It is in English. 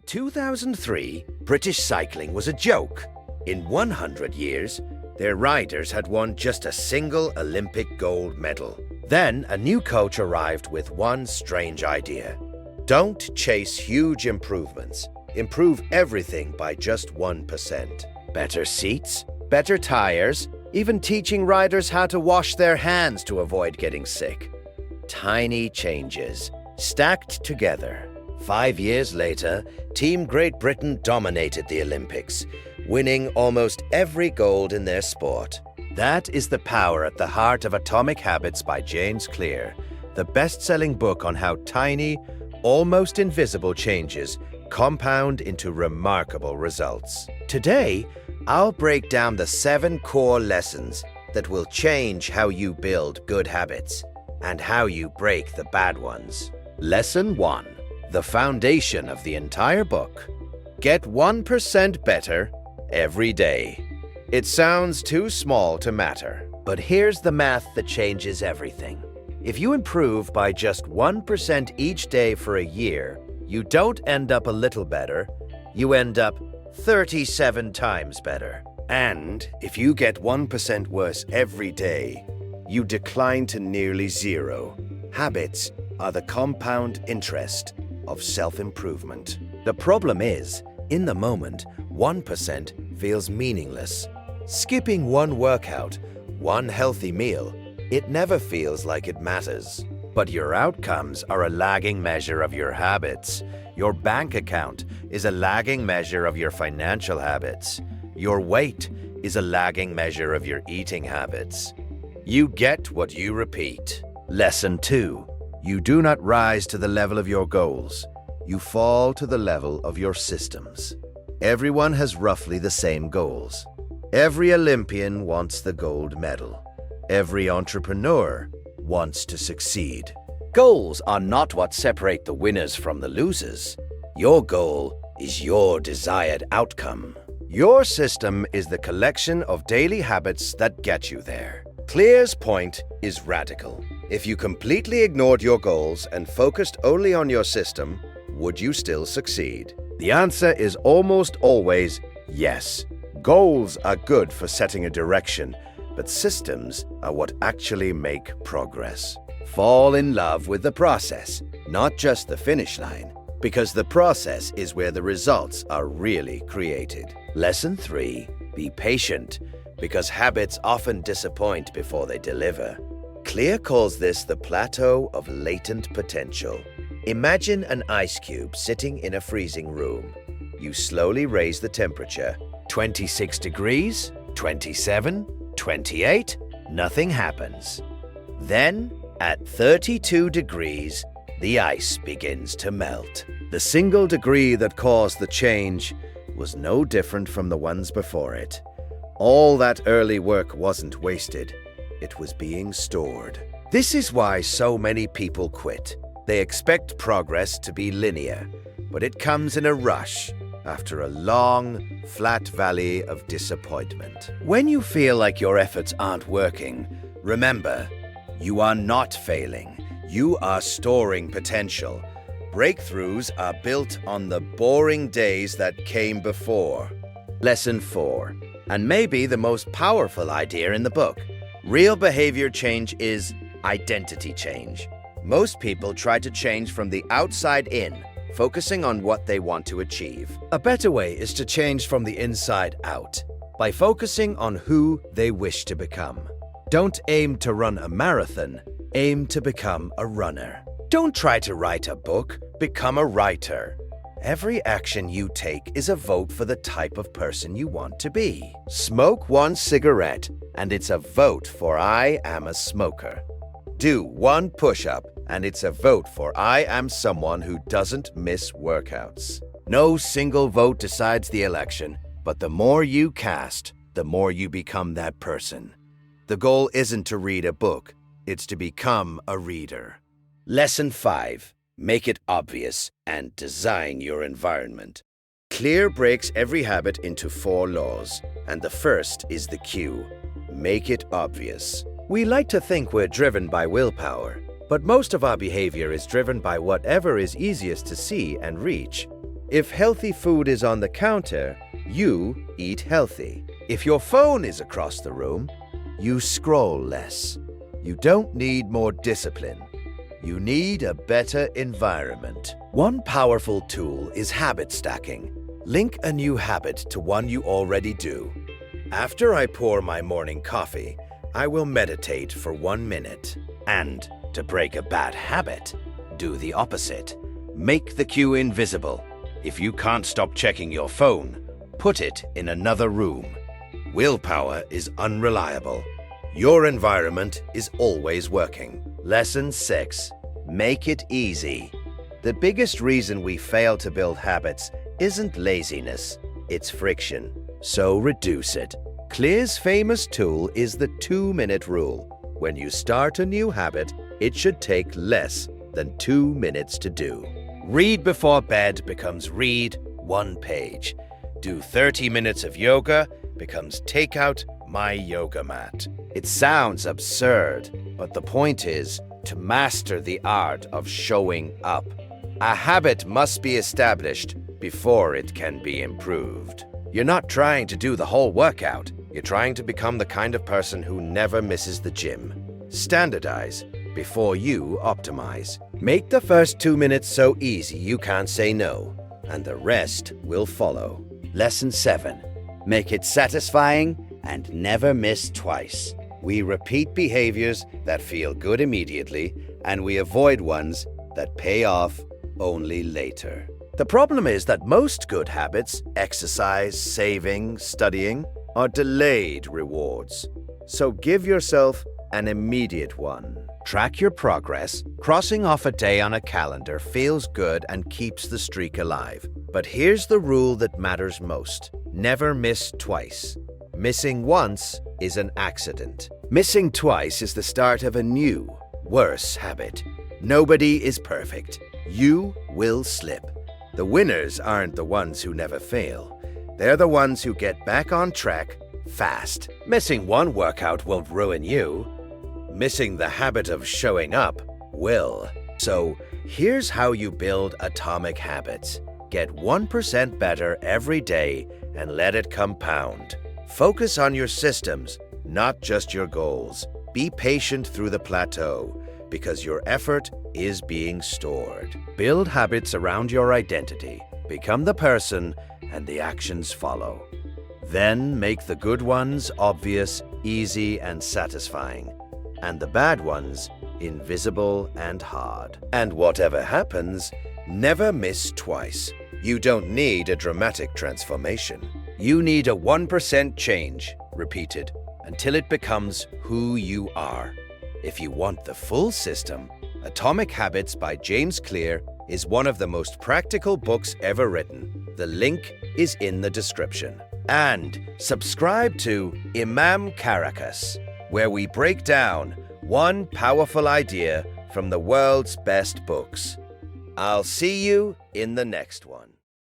2003, British cycling was a joke. In 100 years, their riders had won just a single Olympic gold medal. Then a new coach arrived with one strange idea. Don't chase huge improvements. Improve everything by just 1%. Better seats, better tires, even teaching riders how to wash their hands to avoid getting sick. Tiny changes, stacked together. 5 years later, Team Great Britain dominated the Olympics, winning almost every gold in their sport. That is the power at the heart of Atomic Habits by James Clear, the best-selling book on how tiny, almost invisible changes compound into remarkable results. Today, I'll break down the 7 core lessons that will change how you build good habits and how you break the bad ones. Lesson 1. The foundation of the entire book. Get 1% better every day. It sounds too small to matter, but here's the math that changes everything. If you improve by just 1% each day for a year, you don't end up a little better, you end up 37 times better. And if you get 1% worse every day, you decline to nearly zero. Habits are the compound interest of self-improvement. The problem is, in the moment, 1% feels meaningless. Skipping one workout, one healthy meal, it never feels like it matters. But your outcomes are a lagging measure of your habits. Your bank account is a lagging measure of your financial habits. Your weight is a lagging measure of your eating habits. You get what you repeat. Lesson 2. You do not rise to the level of your goals. You fall to the level of your systems. Everyone has roughly the same goals. Every Olympian wants the gold medal. Every entrepreneur wants to succeed. Goals are not what separate the winners from the losers. Your goal is your desired outcome. Your system is the collection of daily habits that get you there. Clear's point is radical. If you completely ignored your goals and focused only on your system, would you still succeed? The answer is almost always yes. Goals are good for setting a direction, but systems are what actually make progress. Fall in love with the process, not just the finish line, because the process is where the results are really created. Lesson 3. Be patient, because habits often disappoint before they deliver. Clear calls this the plateau of latent potential. Imagine an ice cube sitting in a freezing room. You slowly raise the temperature. 26 degrees, 27, 28, nothing happens. Then, at 32 degrees, the ice begins to melt. The single degree that caused the change was no different from the ones before it. All that early work wasn't wasted. It was being stored. This is why so many people quit. They expect progress to be linear, but it comes in a rush after a long, flat valley of disappointment. When you feel like your efforts aren't working, remember, you are not failing. You are storing potential. Breakthroughs are built on the boring days that came before. Lesson 4, and maybe the most powerful idea in the book. Real behavior change is identity change. Most people try to change from the outside in, focusing on what they want to achieve. A better way is to change from the inside out, by focusing on who they wish to become. Don't aim to run a marathon, aim to become a runner. Don't try to write a book, become a writer. Every action you take is a vote for the type of person you want to be. Smoke one cigarette, and it's a vote for I am a smoker. Do one push-up, and it's a vote for I am someone who doesn't miss workouts. No single vote decides the election, but the more you cast, the more you become that person. The goal isn't to read a book, it's to become a reader. Lesson 5. Make it obvious and design your environment. Clear breaks every habit into 4 laws, and the first is the cue. Make it obvious. We like to think we're driven by willpower, but most of our behavior is driven by whatever is easiest to see and reach. If healthy food is on the counter, you eat healthy. If your phone is across the room, you scroll less. You don't need more discipline. You need a better environment. One powerful tool is habit stacking. Link a new habit to one you already do. After I pour my morning coffee, I will meditate for 1 minute. And to break a bad habit, do the opposite. Make the cue invisible. If you can't stop checking your phone, put it in another room. Willpower is unreliable. Your environment is always working. Lesson 6. Make it easy. The biggest reason we fail to build habits isn't laziness, it's friction. So reduce it. Clear's famous tool is the 2-minute rule. When you start a new habit, it should take less than 2 minutes to do. Read before bed becomes read 1 page. Do 30 minutes of yoga becomes take out my yoga mat. It sounds absurd, but the point is to master the art of showing up. A habit must be established before it can be improved. You're not trying to do the whole workout. You're trying to become the kind of person who never misses the gym. Standardize before you optimize. Make the first 2 minutes so easy you can't say no, and the rest will follow. Lesson 7. Make it satisfying and never miss twice. We repeat behaviors that feel good immediately, and we avoid ones that pay off only later. The problem is that most good habits, exercise, saving, studying, are delayed rewards. So give yourself an immediate one. Track your progress. Crossing off a day on a calendar feels good and keeps the streak alive. But here's the rule that matters most. Never miss twice. Missing once is an accident. Missing twice is the start of a new, worse habit. Nobody is perfect. You will slip. The winners aren't the ones who never fail. They're the ones who get back on track fast. Missing one workout won't ruin you. Missing the habit of showing up will. So here's how you build atomic habits. Get 1% better every day and let it compound. Focus on your systems, not just your goals. Be patient through the plateau, because your effort is being stored. Build habits around your identity. Become the person, and the actions follow. Then make the good ones obvious, easy, and satisfying, and the bad ones invisible and hard. And whatever happens, never miss twice. You don't need a dramatic transformation. You need a 1% change, repeated, until it becomes who you are. If you want the full system, Atomic Habits by James Clear is one of the most practical books ever written. The link is in the description. And subscribe to Imam Caracas, where we break down one powerful idea from the world's best books. I'll see you in the next one.